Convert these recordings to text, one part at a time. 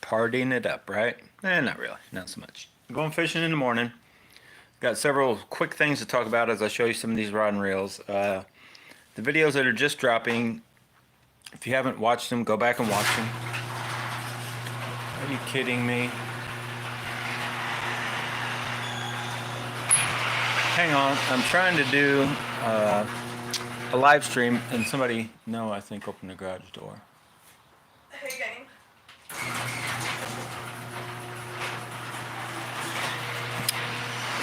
partying it up, right? Not really, not so much. Going fishing in the morning. Got several quick things to talk about as I show you some of these rod and reels. The videos that are just dropping, if you haven't watched them, go back and watch them. Are you kidding me? Hang on, I'm trying to do a live stream and somebody, no, I think open the garage door. Hey, gang.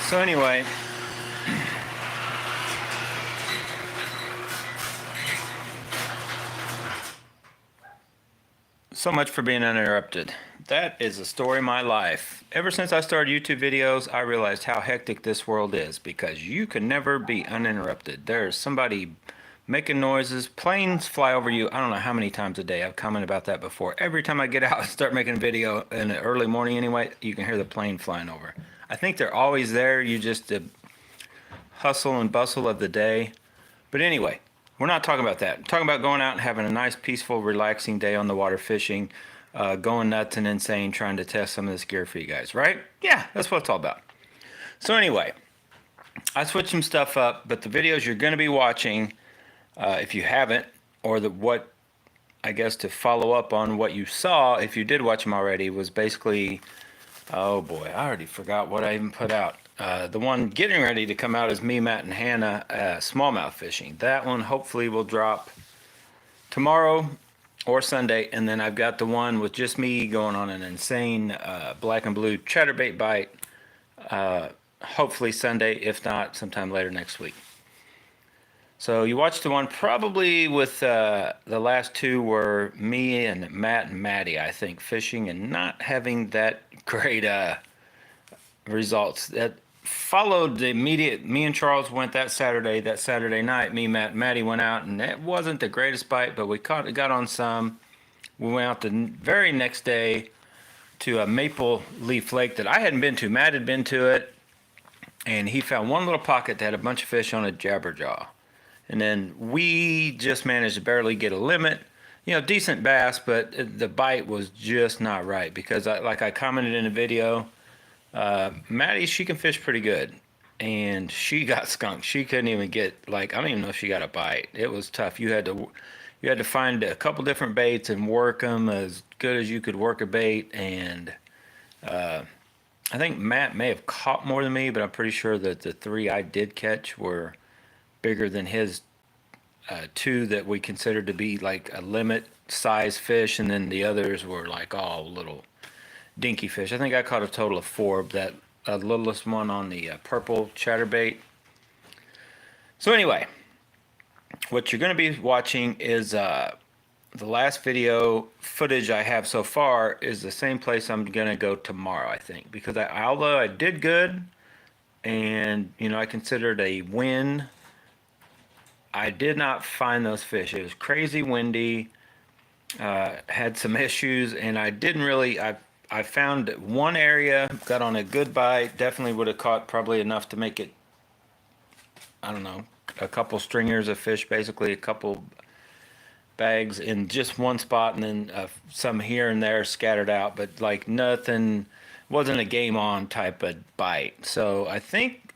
So anyway, so much for being uninterrupted. That is the story of my life. Ever since I started YouTube videos, I realized how hectic this world is because you can never be uninterrupted. There's somebody making noises, planes fly over you. I don't know how many times a day. I've commented about that before. Every time I get out and start making a video in the early morning anyway, you can hear the plane flying over. I think they're always there. You just hustle and bustle of the day. But anyway, we're not talking about that. We're talking about going out and having a nice, peaceful, relaxing day on the water fishing, going nuts and insane, trying to test some of this gear for you guys, right? Yeah, that's what it's all about. So anyway, I switched some stuff up, but the videos you're going to be watching, if you haven't, or I guess to follow up on what you saw, if you did watch them already, was basically, oh boy, I already forgot what I even put out. The one getting ready to come out is me, Matt, and Hannah smallmouth fishing. That one hopefully will drop tomorrow or Sunday, and then I've got the one with just me going on an insane black and blue chatterbait bite, hopefully Sunday, if not sometime later next week. So you watched the one probably with the last two were me and Matt and Maddie, I think, fishing and not having that great results. That followed the immediate, me and Charles went that Saturday night, me, Matt, and Maddie went out, and it wasn't the greatest bite, but we got on some. We went out the very next day to a Maple Leaf Lake that I hadn't been to. Matt had been to it, and he found one little pocket that had a bunch of fish on a jabberjaw. And then we just managed to barely get a limit. You know, decent bass, but the bite was just not right because, like I commented in the video, Maddie, she can fish pretty good, and she got skunked. She couldn't even get, I don't even know if she got a bite. It was tough. You had to find a couple different baits and work them as good as you could work a bait. And I think Matt may have caught more than me, but I'm pretty sure that the three I did catch were bigger than his two that we considered to be like a limit size fish, and then the others were like all little dinky fish. I think I caught a total of 4. That littlest one on the purple chatterbait. So anyway, what you're going to be watching is the last video footage I have so far is the same place I'm going to go tomorrow, I think, because although I did good and I considered a win, I did not find those fish. It was crazy windy, had some issues, and I didn't really, I found one area, got on a good bite, definitely would have caught probably enough to make it, I don't know, a couple stringers of fish, basically a couple bags in just one spot, and then some here and there scattered out, but like nothing, wasn't a game on type of bite. So I think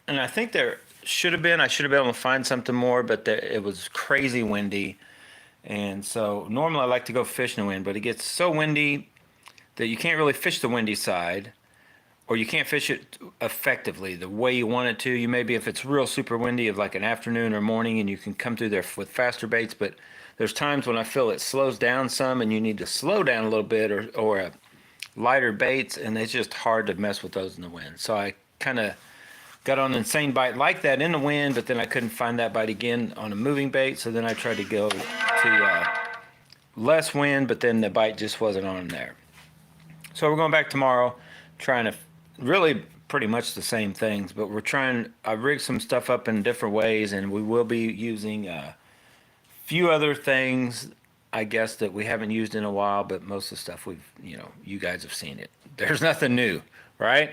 there should have been, I should have been able to find something more, but it was crazy windy. And so normally I like to go fish in the wind, but it gets so windy that you can't really fish the windy side, or you can't fish it effectively the way you want it to. You maybe, if it's real super windy of like an afternoon or morning, and you can come through there with faster baits, but there's times when I feel it slows down some and you need to slow down a little bit, or a lighter baits, and it's just hard to mess with those in the wind. So I kind of got on an insane bite like that in the wind, but then I couldn't find that bite again on a moving bait, so then I tried to go to less wind, but then the bite just wasn't on there. So we're going back tomorrow, trying to really pretty much the same things, but I rigged some stuff up in different ways, and we will be using a few other things, I guess, that we haven't used in a while, but most of the stuff you guys have seen it. There's nothing new, right?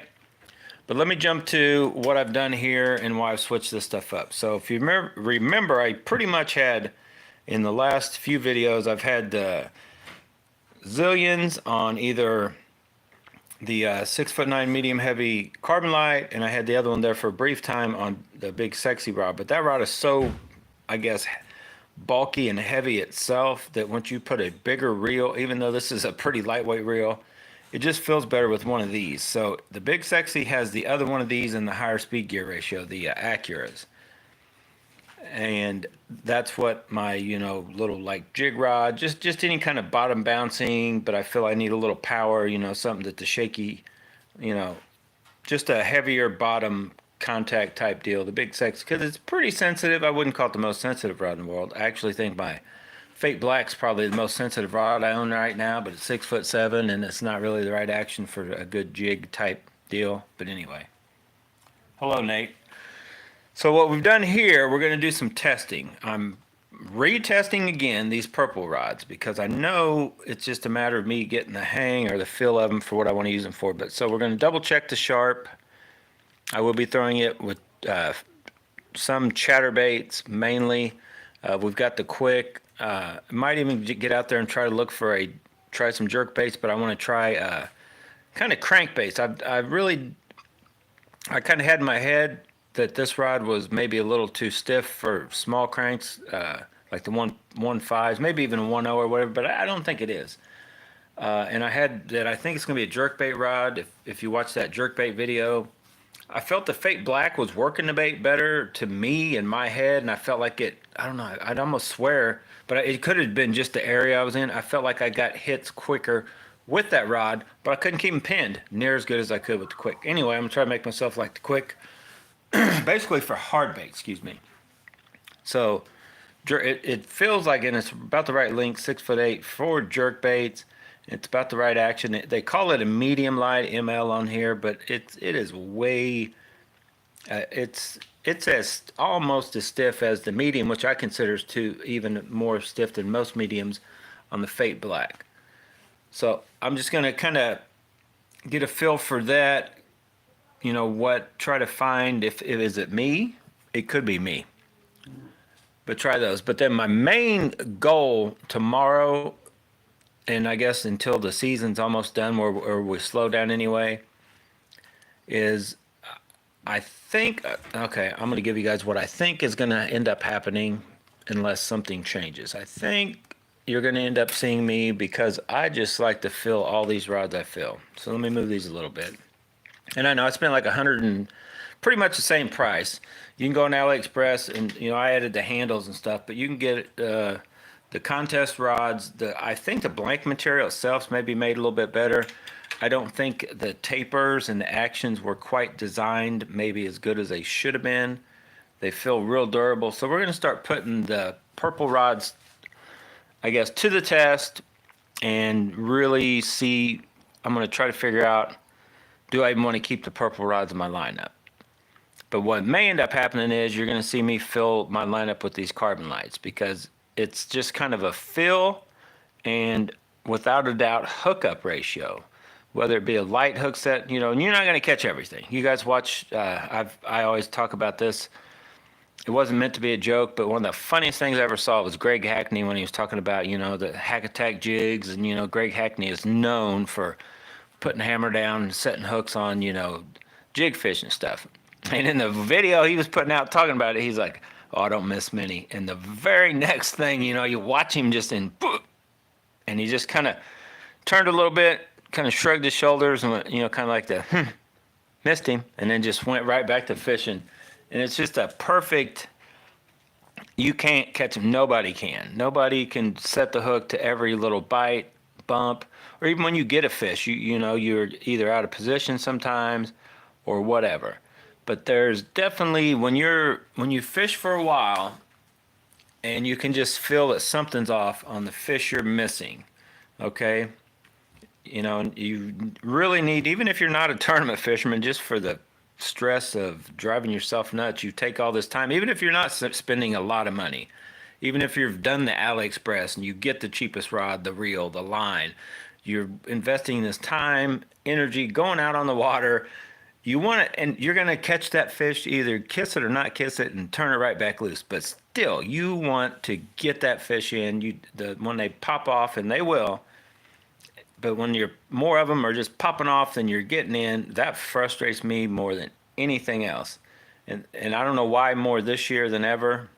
But let me jump to what I've done here and why I've switched this stuff up. So if you remember, I pretty much had, in the last few videos, I've had the Zillions on either the 6'9" medium heavy carbon light, and I had the other one there for a brief time on the big sexy rod. But that rod is so, I guess, bulky and heavy itself that once you put a bigger reel, even though this is a pretty lightweight reel, it just feels better with one of these. So the big sexy has the other one of these in the higher speed gear ratio, the Acuras. And that's what my, little like jig rod, just any kind of bottom bouncing, but I feel I need a little power, something that the shaky, you know, just a heavier bottom contact type deal. The big sex, because it's pretty sensitive. I wouldn't call it the most sensitive rod in the world. I actually think my Fate Black's probably the most sensitive rod I own right now, but it's 6'7", and it's not really the right action for a good jig type deal. But anyway, hello Nate. So what we've done here, we're going to do some testing. I'm retesting again these purple rods because I know it's just a matter of me getting the hang or the feel of them for what I want to use them for. But so we're going to double check the sharp. I will be throwing it with some chatterbaits mainly. We've got the quick. Might even get out there and try to look for try some jerk baits, but I want to try kind of crankbaits. I kind of had in my head that this rod was maybe a little too stiff for small cranks, like the 1.5s, maybe even a 1.0 or whatever, but I don't think it is. And I think it's going to be a jerkbait rod. If you watch that jerkbait video, I felt the Fate Black was working the bait better to me in my head, and I felt like I don't know, I'd almost swear, but it could have been just the area I was in. I felt like I got hits quicker with that rod, but I couldn't keep them pinned near as good as I could with the quick. Anyway, I'm going to try to make myself like the quick. Basically for hard bait, excuse me. So it feels like, and it's about the right length, 6'8" for jerk baits. It's about the right action. They call it a medium light ML on here, but it is way. It's as almost as stiff as the medium, which I consider is even more stiff than most mediums on the Fate Black. So I'm just gonna kind of get a feel for that. Try to find if it is it me. It could be me, but try those. But then my main goal tomorrow, and I guess until the season's almost done, or we slow down anyway, is I think, okay, I'm going to give you guys what I think is going to end up happening unless something changes. I think you're going to end up seeing me because I just like to fill all these rods I fill. So let me move these a little bit. And I know I spent like 100 and pretty much the same price. You can go on AliExpress and, I added the handles and stuff, but you can get the contest rods. I think the blank material itself may be made a little bit better. I don't think the tapers and the actions were quite designed maybe as good as they should have been. They feel real durable. So we're going to start putting the purple rods, I guess, to the test and really see. I'm going to try to figure out, do I even want to keep the purple rods in my lineup? But what may end up happening is you're going to see me fill my lineup with these carbon lights because it's just kind of a fill and without a doubt hookup ratio. Whether it be a light hook set, and you're not going to catch everything. You guys watch, I always talk about this. It wasn't meant to be a joke, but one of the funniest things I ever saw was Greg Hackney when he was talking about, the hack attack jigs. And, Greg Hackney is known for putting a hammer down and setting hooks on, jig fish and stuff. And in the video he was putting out talking about it, he's like, oh, I don't miss many. And the very next thing, you watch him just and he just kind of turned a little bit, kind of shrugged his shoulders and went, kind of like missed him, and then just went right back to fishing. And it's just a perfect, you can't catch him. Nobody can. Nobody can set the hook to every little bite, bump, or even when you get a fish, you're either out of position sometimes or whatever. But there's definitely, when you fish for a while and you can just feel that something's off on the fish you're missing, okay? You really need, even if you're not a tournament fisherman, just for the stress of driving yourself nuts, you take all this time, even if you're not spending a lot of money, even if you've done the AliExpress and you get the cheapest rod, the reel, the line, you're investing this time, energy, going out on the water. You want it, and you're going to catch that fish, either kiss it or not kiss it, and turn it right back loose. But still, you want to get that fish in. When they pop off, and they will, but when you're more of them are just popping off than you're getting in, that frustrates me more than anything else. And I don't know why more this year than ever.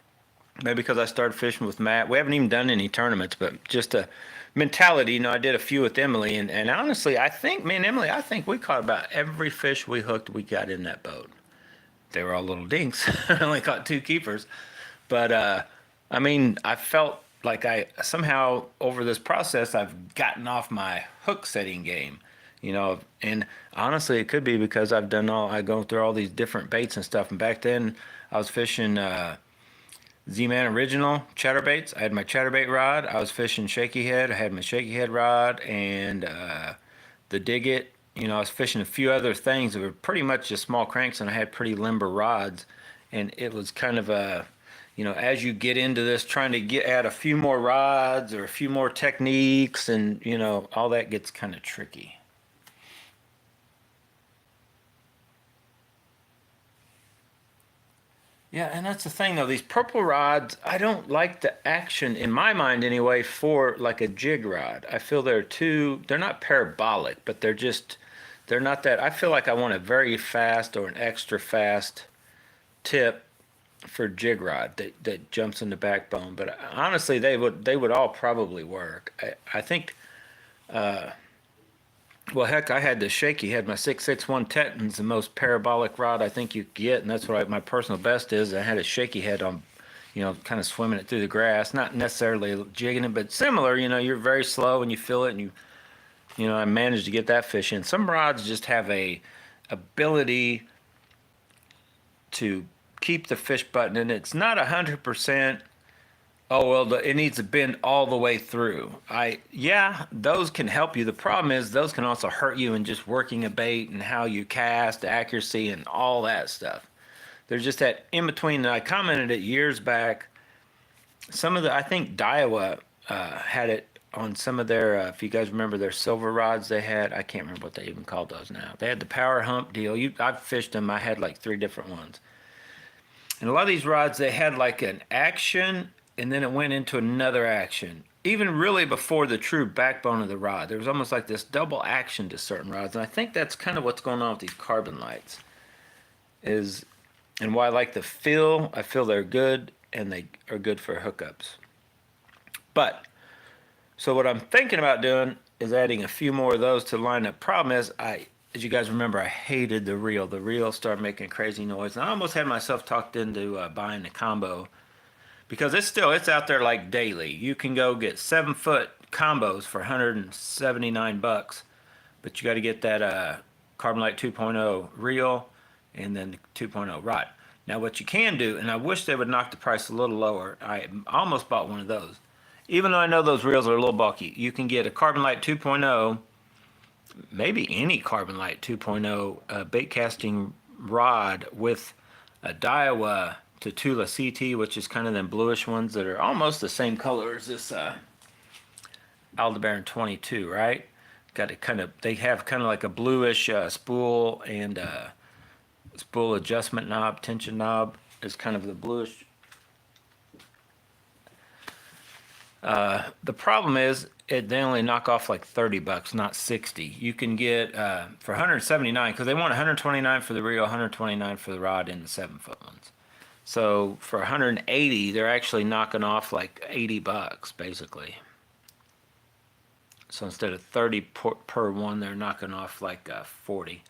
Maybe because I started fishing with Matt. We haven't even done any tournaments, but just a mentality. You know, I did a few with Emily, and honestly, I think me and Emily, I think we caught about every fish we hooked, we got in that boat. They were all little dinks. I only caught 2 keepers, but I mean, I felt like I somehow over this process I've gotten off my hook setting game, you know. And honestly, it could be because I go through all these different baits and stuff. And back then, I was fishing. Z-Man Original chatterbaits. I had my chatterbait rod. I was fishing shaky head. I had my shaky head rod and the Dig It. You know, I was fishing a few other things that were pretty much just small cranks, and I had pretty limber rods. And it was kind of a, you know, as you get into this, trying to add a few more rods or a few more techniques, and you know, all that gets kind of tricky. Yeah, and that's the thing though. These purple rods, I don't like the action in my mind anyway for like a jig rod. I feel they're not parabolic, but they're not that. I feel like I want a very fast or an extra fast tip for jig rod that jumps in the backbone. But honestly, they would all probably work. I think. Well, heck, I had the shaky head. My 661 Teton's the most parabolic rod I think you could get, and that's what my personal best is. I had a shaky head on, you know, kind of swimming it through the grass, not necessarily jigging it, but similar. You know, you're very slow and you feel it, and you know, I managed to get that fish in. Some rods just have a ability to keep the fish button, and it's not 100%. Oh well, it needs to bend all the way through. Yeah, those can help you. The problem is those can also hurt you in just working a bait and how you cast, accuracy, and all that stuff. There's just that in between. I commented it years back. I think Daiwa had it on some of their. If you guys remember their silver rods they had, I can't remember what they even called those now. They had the power hump deal. I've fished them. I had like 3 different ones. And a lot of these rods, they had like an action, and then it went into another action. Even really before the true backbone of the rod, there was almost like this double action to certain rods. And I think that's kind of what's going on with these carbon lights. And why I like the feel, I feel they're good, and they are good for hookups. But, so what I'm thinking about doing is adding a few more of those to the lineup. Problem is, as you guys remember, I hated the reel. The reel started making crazy noise, and I almost had myself talked into buying the combo because it's out there like daily. You can go get 7-foot combos for $179, but you got to get that Carbon Light 2.0 reel and then the 2.0 rod. Now what you can do, and I wish they would knock the price a little lower. I almost bought one of those, even though I know those reels are a little bulky. You can get a Carbon Light 2.0. Maybe any Carbon Light 2.0 bait casting rod with a Daiwa Tatula CT, which is kind of them bluish ones that are almost the same color as this Aldebaran 22, right? They have kind of like a bluish spool and spool adjustment knob, tension knob is kind of the bluish. The problem is they only knock off like $30, not 60. You can get for 179 because they want 129 for the reel, 129 for the rod, and the 7-foot ones. So for 180, they're actually knocking off like $80 basically. So instead of 30 per one, they're knocking off like 40.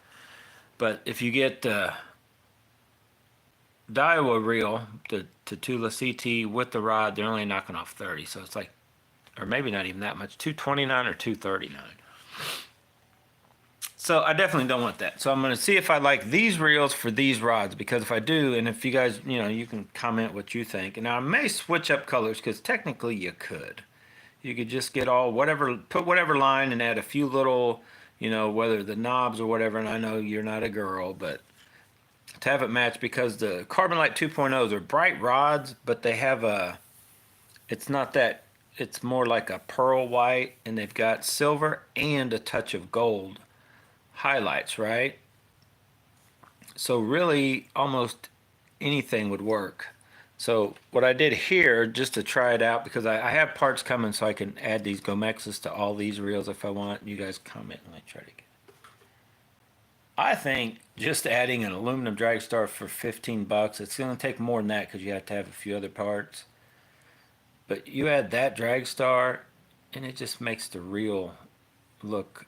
But if you get the Daiwa reel, the Tatula CT with the rod, they're only knocking off 30. So it's like, or maybe not even that much, 229 or 239. So I definitely don't want that. So I'm going to see if I like these reels for these rods, because if I do, and if you guys, you know, you can comment what you think. And now I may switch up colors because technically you could. You could just get put whatever line and add a few little, you know, whether the knobs or whatever. And I know you're not a girl, but to have it match, because the Carbon Light 2.0s are bright rods, but they have it's not that, it's more like a pearl white, and they've got silver and a touch of gold highlights, right? So really almost anything would work So what I did here, just to try it out, because I have parts coming so I can add these gomexus to all these reels if I want. You guys comment and I try to get. I think just adding an aluminum drag star for 15 bucks, it's going to take more than that because you have to have a few other parts. But you add that drag star and it just makes the reel look,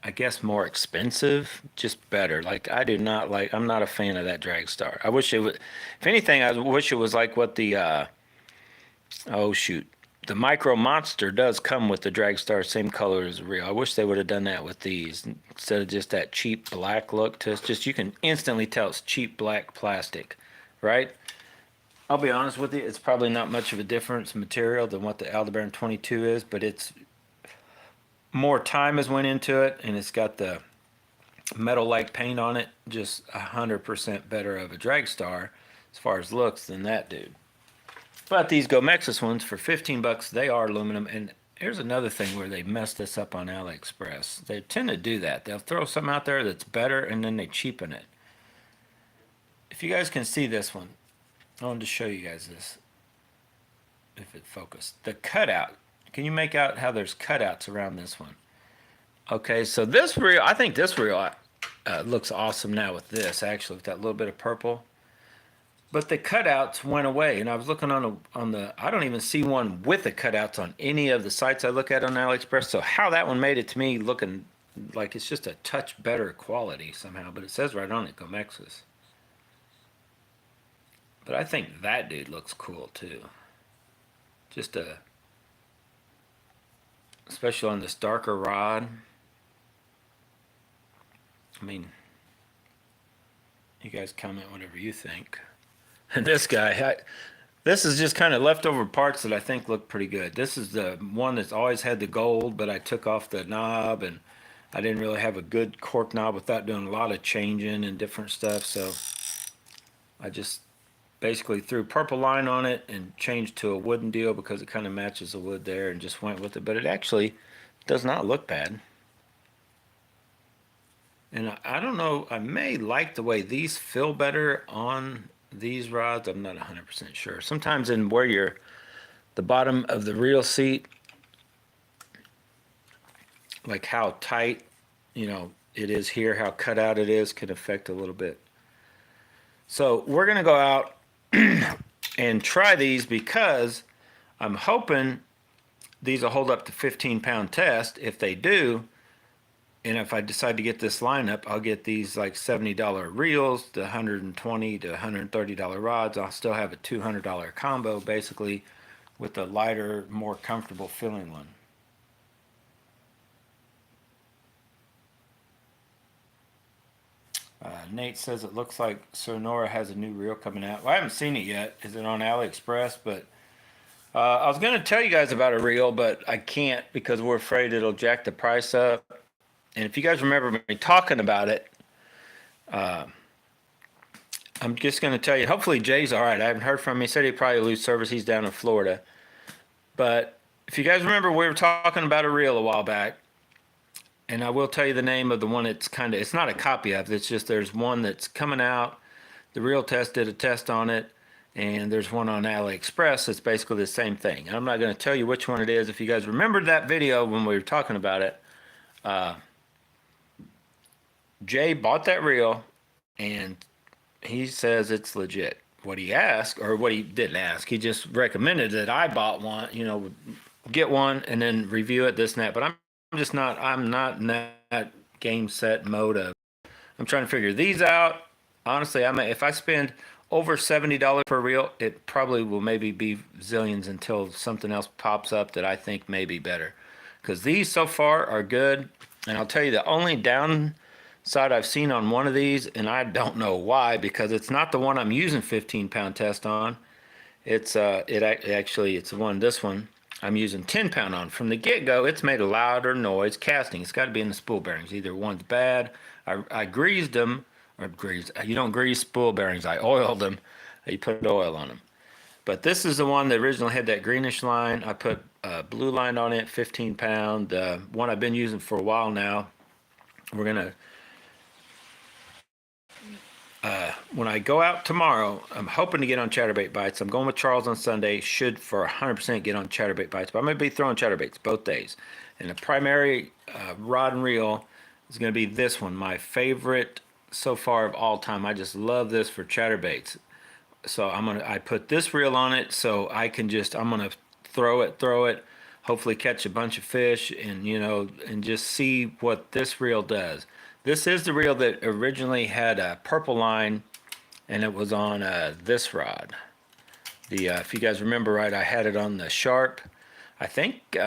I guess, more expensive, just better. Like I do not like, I'm not a fan of that drag star. I wish it would, if anything, I wish it was like what the, oh shoot, the Micro Monster does come with the drag star, same color as the reel. I wish they would have done that with these instead of just that cheap black look to us. Just you can instantly tell it's cheap black plastic, right? I'll be honest with you, it's probably not much of a difference material than what the Aldebaran 22 is, but it's more time has went into it, and it's got the metal-like paint on it, just 100% better of a drag star as far as looks than that dude. But these gomexus ones for 15 bucks, they are aluminum. And here's another thing where they mess this up on AliExpress. They tend to do that. They'll throw something out there that's better and then they cheapen it. If you guys can see this one, I wanted to show you guys this. If it focused. The cutout. Can you make out how there's cutouts around this one? Okay, so this reel, I think this reel looks awesome now with this, actually, with that little bit of purple. But the cutouts went away, and I was looking on the. I don't even see one with the cutouts on any of the sites I look at on AliExpress. So how that one made it to me looking like it's just a touch better quality somehow, but it says right on it, gomexus. But I think that dude looks cool too. Just especially on this darker rod. I mean, you guys comment whatever you think. And this guy, this is just kind of leftover parts that I think look pretty good. This is the one that's always had the gold, but I took off the knob and I didn't really have a good cork knob without doing a lot of changing and different stuff. So I just basically threw purple line on it and changed to a wooden deal because it kind of matches the wood there and just went with it. But it actually does not look bad. And I don't know, I may like the way these feel better on these rods. I'm not 100% sure. Sometimes in where you're the bottom of the reel seat, like how tight, it is here, how cut out it is, can affect a little bit. So we're going to go out and try these because I'm hoping these will hold up to 15-pound test. If they do, and if I decide to get this lineup, I'll get these like $70 reels, the $120 to $130 rods. I'll still have a $200 combo basically with a lighter, more comfortable feeling one. Nate says it looks like Sonora has a new reel coming out. Well, I haven't seen it yet. Is it on AliExpress? But I was going to tell you guys about a reel, but I can't because we're afraid it'll jack the price up. And if you guys remember me talking about it, I'm just going to tell you, hopefully Jay's all right. I haven't heard from him. He said he'd probably lose service. He's down in Florida. But if you guys remember, we were talking about a reel a while back. And I will tell you the name of the one it's not a copy of it. It's just there's one that's coming out. The Reel Test did a test on it. And there's one on AliExpress that's basically the same thing. And I'm not going to tell you which one it is. If you guys remembered that video when we were talking about it, Jay bought that reel and he says it's legit. What he asked, or what he didn't ask, he just recommended that I bought one, get one and then review it, this and that. But I'm not in that game set mode of, I'm trying to figure these out. Honestly, if I spend over $70 per reel, it probably will maybe be Zillions until something else pops up that I think may be better. Because these so far are good. And I'll tell you the only downside I've seen on one of these, and I don't know why, because it's not the one I'm using 15-pound test on. It's it's the one, this one I'm using 10-pound on. From the get-go, it's made a louder noise casting. It's got to be in the spool bearings. Either one's bad. I greased them, or greased. You don't grease spool bearings. I oiled them. You put oil on them. But this is the one that originally had that greenish line. I put blue line on it, 15-pound. One I've been using for a while now. We're when I go out tomorrow, I'm hoping to get on chatterbait bites. I'm going with Charles on Sunday. Should for 100% get on chatterbait bites, but I'm going to be throwing chatterbaits both days. And the primary rod and reel is going to be this one, my favorite so far of all time. I just love this for chatterbaits. So I put this reel on it so I can I'm gonna throw it, hopefully catch a bunch of fish and and just see what this reel does. This is the reel that originally had a purple line and it was on this rod. If you guys remember right, I had it on the Sharp. I think did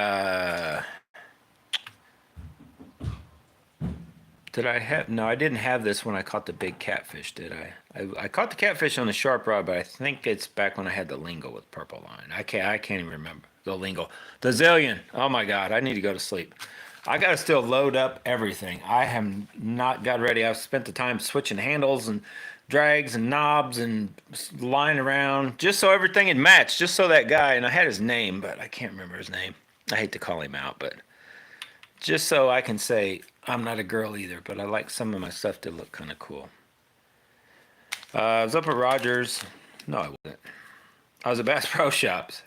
I have? No, I didn't have this when I caught the big catfish, did I? I caught the catfish on the Sharp rod, but I think it's back when I had the Lingo with purple line. I can't even remember the Lingo. The Zillion. Oh my God, I need to go to sleep. I got to still load up everything. I have not got ready. I've spent the time switching handles and drags and knobs and lying around just so everything had matched, just so that guy, and I had his name, but I can't remember his name. I hate to call him out, but just so I can say I'm not a girl either, but I like some of my stuff to look kind of cool. I was up at Rogers. No, I wasn't. I was at Bass Pro Shops.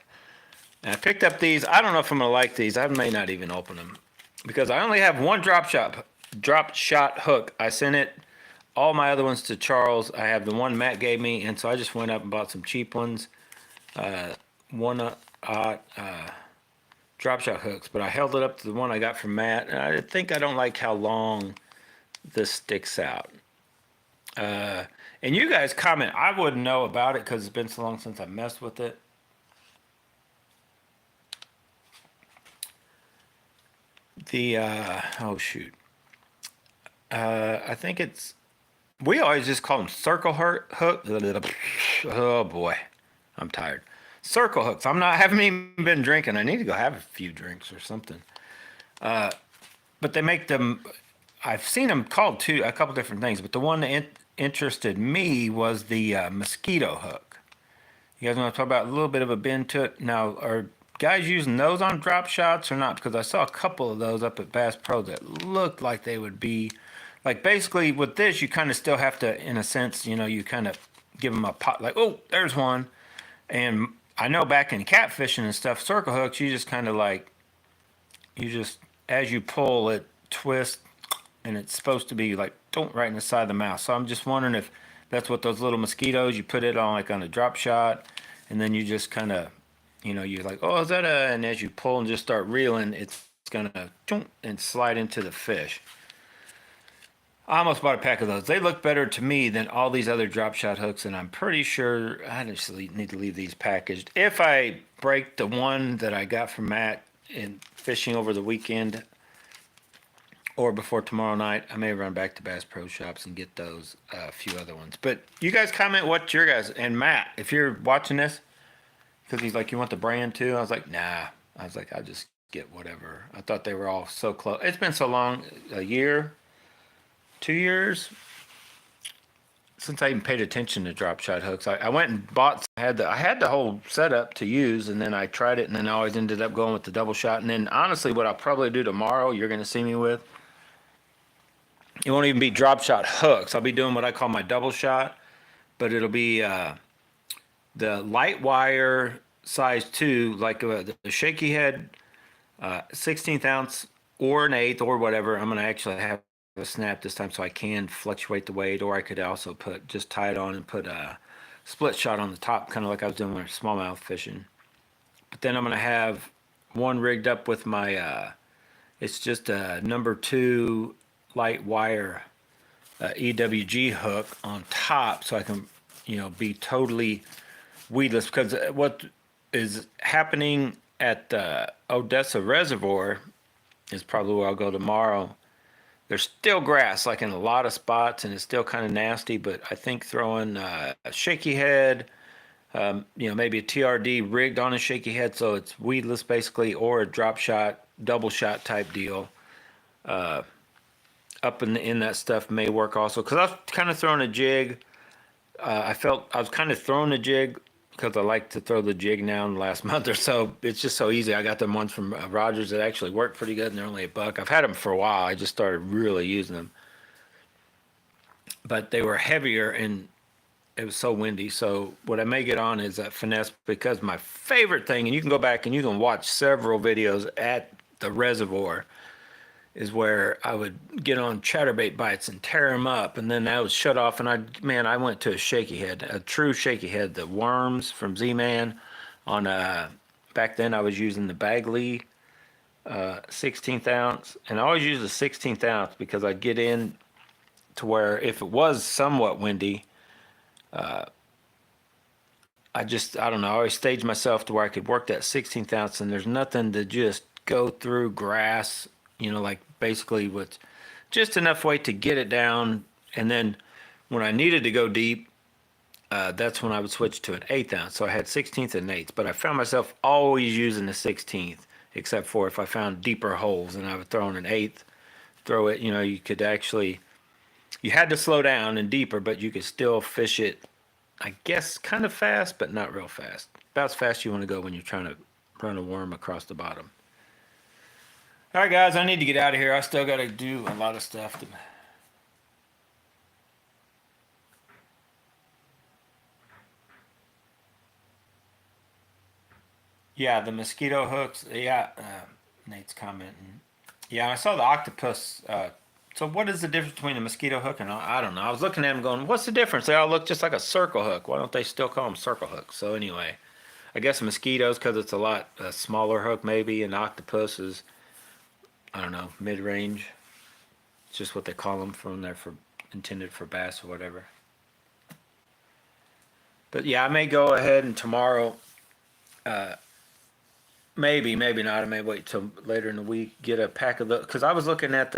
And I picked up these. I don't know if I'm going to like these. I may not even open them because I only have one drop shot hook. I sent all my other ones to Charles. I have the one Matt gave me, and so I just went up and bought some cheap ones. Drop shot hooks, but I held it up to the one I got from Matt, and I think I don't like how long this sticks out. And you guys comment. I wouldn't know about it because it's been so long since I messed with it. Oh shoot. I think we always just call them circle hook. Oh boy, I'm tired. Circle hooks. Haven't even been drinking. I need to go have a few drinks or something. But they make them. I've seen them called a couple different things, but the one that interested me was the mosquito hook. You guys want to talk about a little bit of a bend to it? Now, are guys using those on drop shots or not? Because I saw a couple of those up at Bass Pro that looked like they would be, like basically with this, you kind of still have to, in a sense, you kind of give them a pot, like, oh, there's one. And I know back in catfishing and stuff, circle hooks, you just kind of as you pull it, twist, and it's supposed to be like, don't right in the side of the mouth. So I'm just wondering if that's what those little mosquitoes, you put it on like on a drop shot, and then you just kind of, you're like, oh, is that and as you pull and just start reeling, it's going to and slide into the fish. I almost bought a pack of those. They look better to me than all these other drop shot hooks, and I'm pretty sure I just need to leave these packaged. If I break the one that I got from Matt in fishing over the weekend or before tomorrow night, I may run back to Bass Pro Shops and get those a few other ones. But you guys comment what your guys, and Matt, if you're watching this, because he's like, you want the brand too? I was like, nah. I was like, I'll just get whatever. I thought they were all so close. It's been so long, a year. 2 years since I even paid attention to drop shot hooks. I went and bought. I had the whole setup to use, and then I tried it, and then I always ended up going with the double shot. And then honestly, what I'll probably do tomorrow, you're going to see me with. It won't even be drop shot hooks. I'll be doing what I call my double shot, but it'll be the light wire size 2, like the shaky head, 16th ounce or an 1/8 or whatever. I'm going to actually have a snap this time so I can fluctuate the weight, or I could also just tie it on and put a split shot on the top, kind of like I was doing with smallmouth fishing. But then I'm going to have one rigged up with my it's just a number 2 light wire EWG hook on top, so I can be totally weedless, because what is happening at the Odessa Reservoir is probably where I'll go tomorrow. There's still grass, like in a lot of spots, and it's still kind of nasty, but I think throwing a shaky head, maybe a TRD rigged on a shaky head so it's weedless basically, or a drop shot, double shot type deal, up in that stuff may work also. Because I was kind of throwing a jig. I was kind of throwing a jig because I like to throw the jig now in the last month or so. It's just so easy. I got them ones from Rogers that actually work pretty good, and they're only $1. I've had them for a while. I just started really using them. But they were heavier, and it was so windy. So what I may get on is that Finesse, because my favorite thing, and you can go back and you can watch several videos at the reservoir, is where I would get on chatterbait bites and tear them up, and then that would shut off. And I went to a shaky head, a true shaky head. The worms from Z-Man on back then I was using the Bagley 16th ounce, and I always use the 16th ounce because I'd get in to where if it was somewhat windy, I don't know, I always staged myself to where I could work that 16th ounce, and there's nothing to just go through grass, like basically with just enough weight to get it down. And then when I needed to go deep, that's when I would switch to an 1/8 ounce. So I had 16th and 1/8, but I found myself always using the 16th, except for if I found deeper holes, and I would throw in an 1/8, throw it, you could actually, you had to slow down and deeper, but you could still fish it, I guess, kind of fast, but not real fast. About as fast you want to go when you're trying to run a worm across the bottom. All right, guys, I need to get out of here. I still got to do a lot of stuff. Yeah, the mosquito hooks. Yeah, Nate's commenting. Yeah, I saw the octopus. So what is the difference between a mosquito hook and I don't know. I was looking at them going, what's the difference? They all look just like a circle hook. Why don't they still call them circle hooks? So anyway, I guess mosquitoes because it's a lot smaller hook maybe, and octopus is, I don't know, mid-range. It's just what they call them from there for intended for bass or whatever. But yeah, I may go ahead and tomorrow, maybe not. I may wait till later in the week, get a pack of the, because I was looking at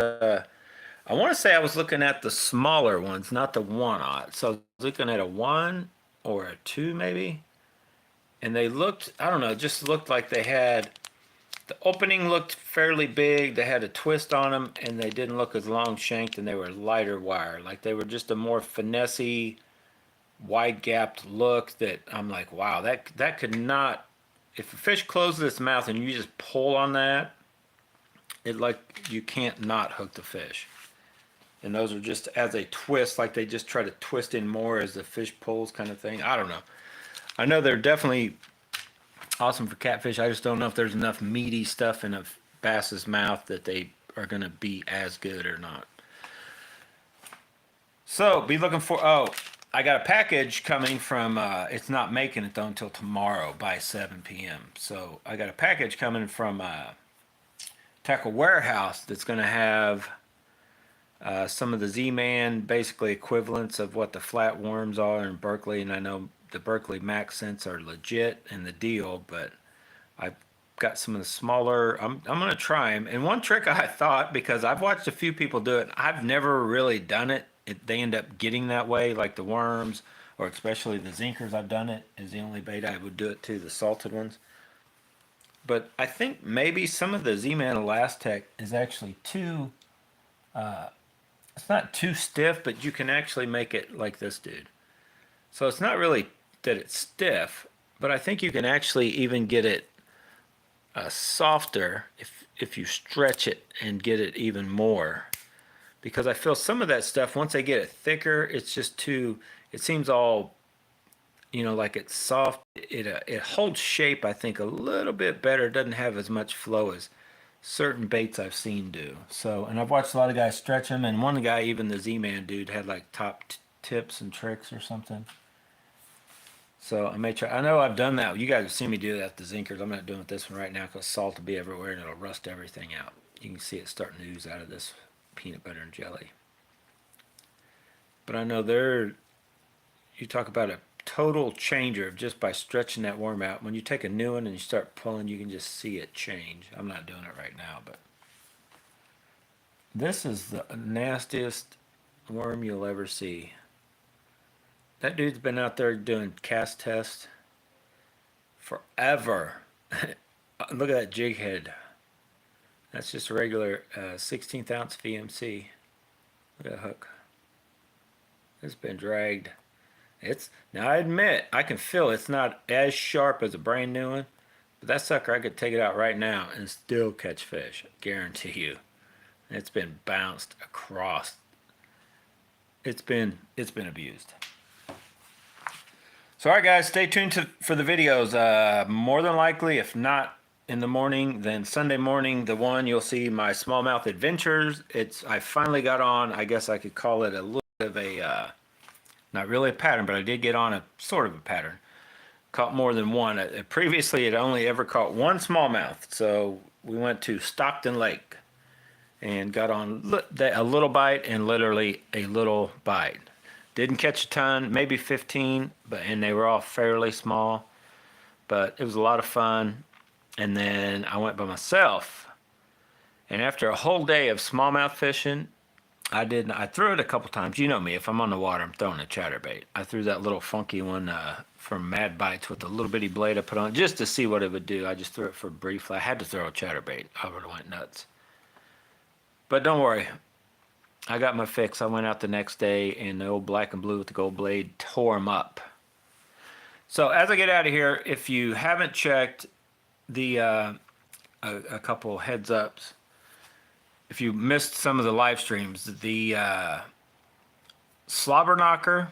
I want to say I was looking at the smaller ones, not the 1/0. So I was looking at a 1 or a 2 maybe. And they looked, I don't know, just looked like they had, the opening looked fairly big. They had a twist on them, and they didn't look as long shanked, and they were lighter wire. Like they were just a more finesse-y, wide gapped look that I'm like, wow, that could not, if a fish closes its mouth and you just pull on that, you can't not hook the fish. And those are just as a twist, like they just try to twist in more as the fish pulls kind of thing. I don't know. I know they're definitely awesome for catfish. I just don't know if there's enough meaty stuff in a bass's mouth that they are going to be as good or not. So be looking for, I got a package coming from, it's not making it though until tomorrow by 7 p.m. So I got a package coming from Tackle Warehouse that's going to have some of the Z-Man basically equivalents of what the flatworms are in Berkeley, and I know the Berkeley Max scents are legit in the deal, but I've got some of the smaller. I'm gonna try them. And one trick I thought, because I've watched a few people do it, I've never really done it. They end up getting that way, like the worms, or especially the zinkers. I've done it. Is the only bait I would do it to, the salted ones. But I think maybe some of the Z-Man Elastec is actually too. It's not too stiff, but you can actually make it like this dude. So it's not really that it's stiff, but I think you can actually even get it softer if you stretch it and get it even more. Because I feel some of that stuff, once I get it thicker, it's just too, it seems all, like it's soft. It holds shape, I think, a little bit better. It doesn't have as much flow as certain baits I've seen do. So, and I've watched a lot of guys stretch them, and one guy, even the Z-Man dude, had like top tips and tricks or something. So I may try. I know I've done that. You guys have seen me do that, the zinkers. I'm not doing it with this one right now because salt will be everywhere and it'll rust everything out. You can see it starting to ooze out of this peanut butter and jelly. But I know you talk about a total changer just by stretching that worm out. When you take a new one and you start pulling, you can just see it change. I'm not doing it right now, but this is the nastiest worm you'll ever see. That dude's been out there doing cast tests forever. Look at that jig head. That's just a regular 16th ounce VMC. Look at that hook. It's been dragged. Now I admit, I can feel it's not as sharp as a brand new one, but that sucker, I could take it out right now and still catch fish. I guarantee you. It's been bounced across. It's been abused. So, all right, guys, stay tuned for the videos. More than likely, if not in the morning, then Sunday morning, the one you'll see my smallmouth adventures. I finally got on. I guess I could call it a little bit of a not really a pattern, but I did get on a sort of a pattern. Caught more than one. Previously, it only ever caught one smallmouth. So we went to Stockton Lake and got on a little bite and literally a little bite. Didn't catch a ton, maybe 15, and they were all fairly small, but it was a lot of fun. And then I went by myself, and after a whole day of smallmouth fishing, I threw it a couple times. You know me, if I'm on the water, I'm throwing a chatterbait. I threw that little funky one from Mad Bites with the little bitty blade I put on just to see what it would do. I just threw it for briefly. I had to throw a chatterbait. I would have went nuts. But don't worry, I got my fix. I went out the next day, and the old black and blue with the gold blade tore them up. So as I get out of here, if you haven't checked the a couple heads ups, if you missed some of the live streams, the slobber knocker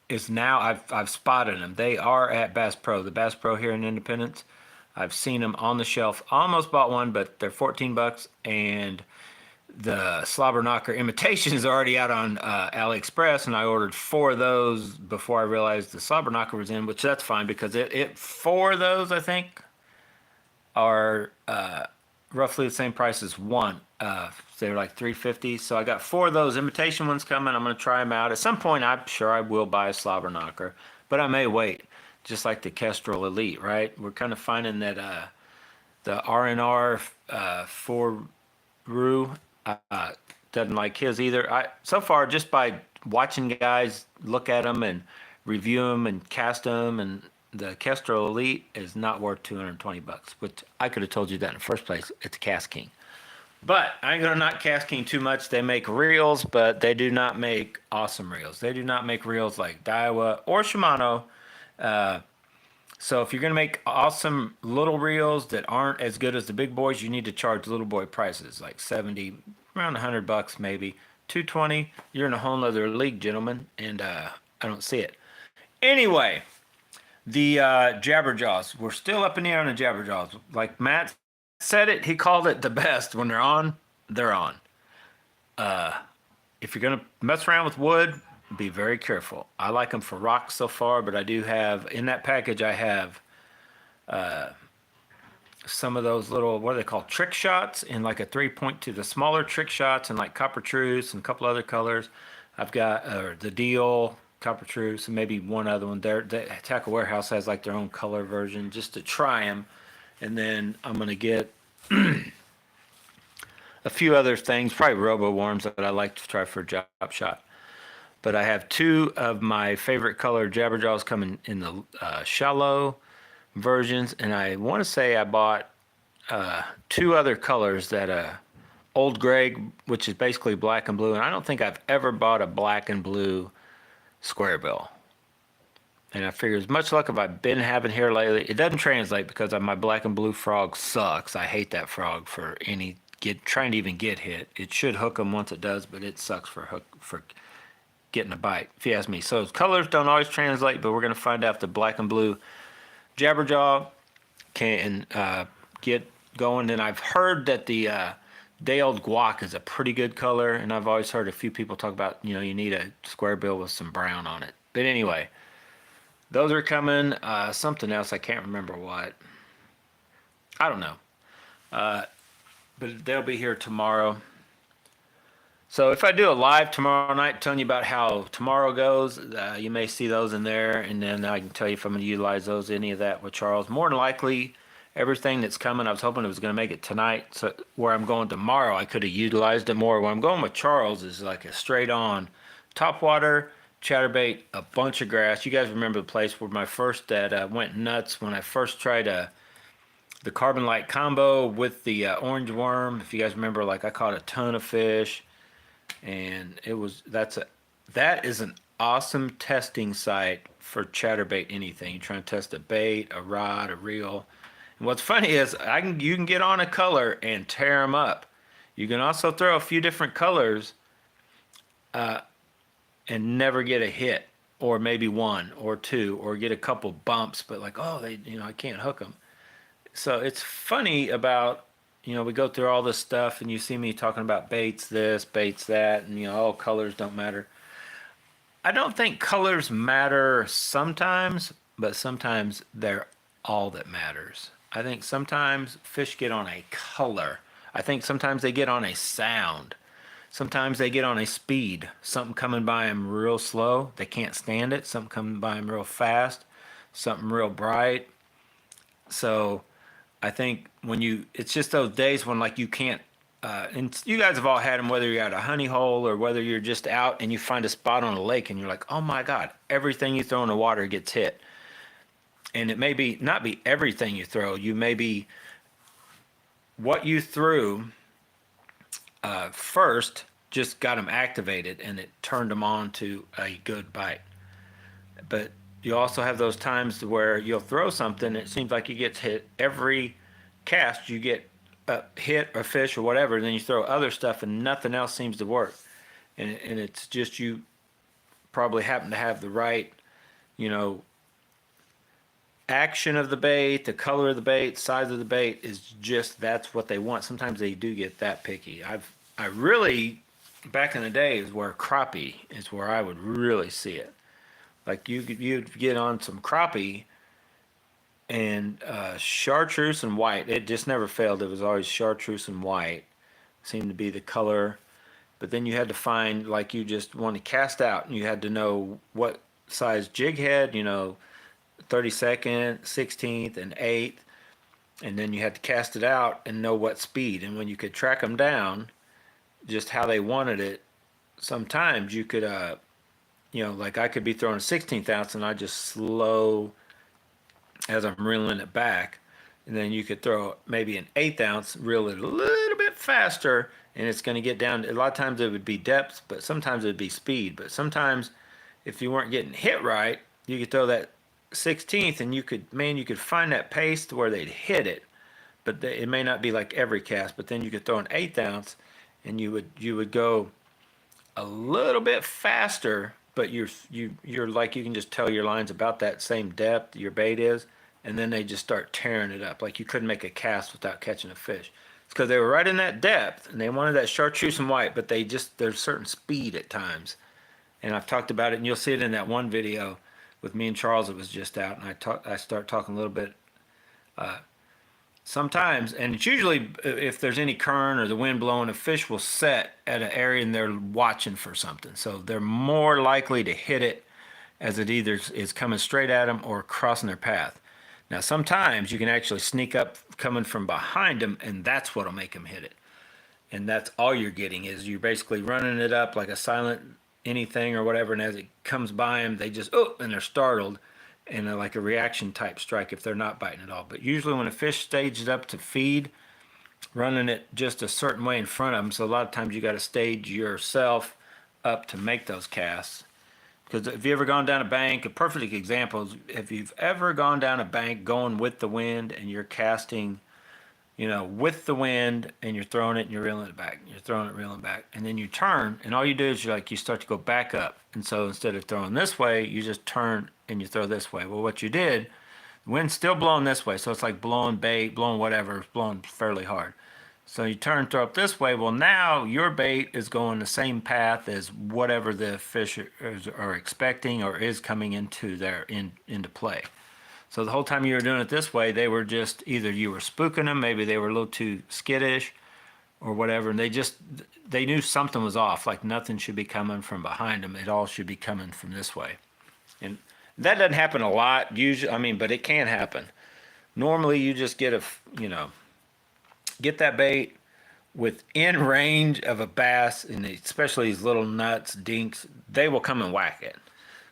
is now, I've spotted them. They are at Bass Pro, the Bass Pro here in Independence. I've seen them on the shelf. Almost bought one, but they're 14 bucks, and the slobber knocker imitation is already out on AliExpress, and I ordered 4 of those before I realized the slobber knocker was in, which that's fine because 4 of those I think are roughly the same price as one. They're like $3.50, so I got 4 of those imitation ones coming. I'm going to try them out. At some point, I'm sure I will buy a slobber knocker, but I may wait, just like the Kestrel Elite, right? We're kind of finding that the R&R 4 Rue doesn't like his either. So far, just by watching guys look at them and review them and cast them, and the Kestrel Elite is not worth 220 bucks, which I could have told you that in the first place. It's a Cast King. But I ain't gonna knock Cast King too much. They make reels, but they do not make awesome reels. They do not make reels like Daiwa or Shimano. So if you're gonna make awesome little reels that aren't as good as the big boys, you need to charge little boy prices, like 70, around 100 bucks maybe. 220, you're in a whole nother league, gentlemen, and I don't see it. Anyway, the Jabberjaws. We're still up in the air on the Jabberjaws. Like Matt said it, he called it the best. When they're on, they're on. If you're going to mess around with wood, be very careful. I like them for rocks so far, but I do have, in that package, I have some of those little, what are they called, trick shots in like a 3.2, the smaller trick shots and like copper truce and a couple other colors. I've got the deal, copper truce, and maybe one other one. The Tackle Warehouse has like their own color version just to try them. And then I'm going to get a few other things, probably Robo Worms that I like to try for a job shot. But I have 2 of my favorite color Jabberjaws coming in the shallow versions, and I want to say I bought 2 other colors that Old Gray, which is basically black and blue, and I don't think I've ever bought a black and blue square bill. And I figure as much luck as I've been having here lately, it doesn't translate because my black and blue frog sucks. I hate that frog for trying to even get hit. It should hook them once it does, but it sucks for getting a bite, if you ask me. So colors don't always translate, but we're going to find out if the black and blue Jabberjaw can get going. And I've heard that the day-old guac is a pretty good color, and I've always heard a few people talk about, you need a square bill with some brown on it. But anyway, those are coming. Something else, I can't remember what. I don't know. But they'll be here tomorrow. So if I do a live tomorrow night telling you about how tomorrow goes, you may see those in there, and then I can tell you if I'm going to utilize those, any of that with Charles. More than likely, everything that's coming, I was hoping it was going to make it tonight. So where I'm going tomorrow, I could have utilized it more. Where I'm going with Charles is like a straight-on topwater, chatterbait, a bunch of grass. You guys remember the place where my first dad went nuts when I first tried the carbon light combo with the orange worm. If you guys remember, like I caught a ton of fish. And that is an awesome testing site for chatterbait anything. You're trying to test a bait, a rod, a reel. And what's funny is you can get on a color and tear them up. You can also throw a few different colors and never get a hit. or maybe one or two, or get a couple bumps, but like, oh, I can't hook them. So it's funny about, we go through all this stuff and you see me talking about baits this, baits that, and all colors don't matter. I don't think colors matter sometimes, but sometimes they're all that matters. I think sometimes fish get on a color. I think sometimes they get on a sound. Sometimes they get on a speed. Something coming by them real slow, they can't stand it. Something coming by them real fast, something real bright. So I think it's just those days when like you can't, and you guys have all had them, whether you're at a honey hole or whether you're just out and you find a spot on a lake and you're like, oh my God, everything you throw in the water gets hit. And it may be not be everything you throw. You may be what you threw first just got them activated and it turned them on to a good bite. But you also have those times where you'll throw something, it seems like you get hit every cast, you get a hit or fish or whatever, and then you throw other stuff and nothing else seems to work. And it's just you probably happen to have the right, you know, action of the bait, the color of the bait, size of the bait is just that's what they want. Sometimes they do get that picky. I really back in the day is where crappie is where I would really see it. Like you'd get on some crappie and chartreuse and white. It just never failed. It was always chartreuse and white. Seemed to be the color. But then you had to find like you just want to cast out and you had to know what size jig head, 32nd, 16th, and 8th. And then you had to cast it out and know what speed. And when you could track them down, just how they wanted it, sometimes you could, like I could be throwing a 16th ounce and I just slow as I'm reeling it back. And then you could throw maybe an 1/8 ounce, reel it a little bit faster, and it's going to get down. A lot of times it would be depth, but sometimes it would be speed. But sometimes if you weren't getting hit right, you could throw that 16th and you could find that pace to where they'd hit it. But it may not be like every cast, but then you could throw an 1/8 ounce and you would go a little bit faster, but you're like you can just tell your line's about that same depth your bait is, and then they just start tearing it up. Like you couldn't make a cast without catching a fish. It's because they were right in that depth and they wanted that chartreuse and white, but there's certain speed at times. And I've talked about it, and you'll see it in that one video with me and Charles that was just out, and I start talking a little bit sometimes, and it's usually if there's any current or the wind blowing, a fish will set at an area and they're watching for something. So they're more likely to hit it as it either is coming straight at them or crossing their path. Now sometimes you can actually sneak up coming from behind them, and that's what'll make them hit it. And that's all you're getting is you're basically running it up like a silent anything or whatever, and as it comes by them, they just and they're startled, and they're like a reaction type strike if they're not biting at all. But usually when a fish stages up to feed, running it just a certain way in front of them, so a lot of times you got to stage yourself up to make those casts. Because if you ever gone down a bank, a perfect example is if you've ever gone down a bank going with the wind and you're casting, with the wind, and you're throwing it and you're reeling it back. You're throwing it, reeling it back. And then you turn, and all you do is you start to go back up. And so instead of throwing this way, you just turn and you throw this way. Well, what you did, the wind's still blowing this way. So it's like blowing bait, blowing whatever, it's blowing fairly hard. So you turn and throw it this way. Well, now your bait is going the same path as whatever the fish are expecting or is coming into into play. So the whole time you were doing it this way, they were just either you were spooking them, maybe they were a little too skittish or whatever, and they knew something was off, like nothing should be coming from behind them. It all should be coming from this way. And that doesn't happen a lot usually, but it can happen. Normally you just get get that bait within range of a bass, and especially these little nuts, dinks, they will come and whack it.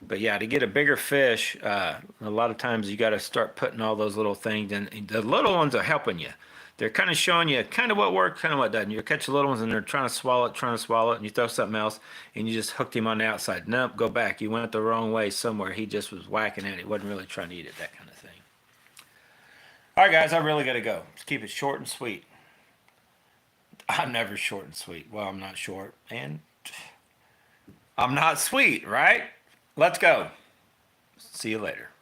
But yeah, to get a bigger fish, a lot of times you got to start putting all those little things in. The little ones are helping you. They're kind of showing you kind of what works, kind of what doesn't. You catch the little ones and they're trying to swallow it, and you throw something else, and you just hooked him on the outside. Nope, go back. You went the wrong way somewhere. He just was whacking at it. He wasn't really trying to eat it, that kind of thing. All right, guys, I really got to go. Let's keep it short and sweet. I'm never short and sweet. Well, I'm not short, and I'm not sweet, right? Let's go. See you later.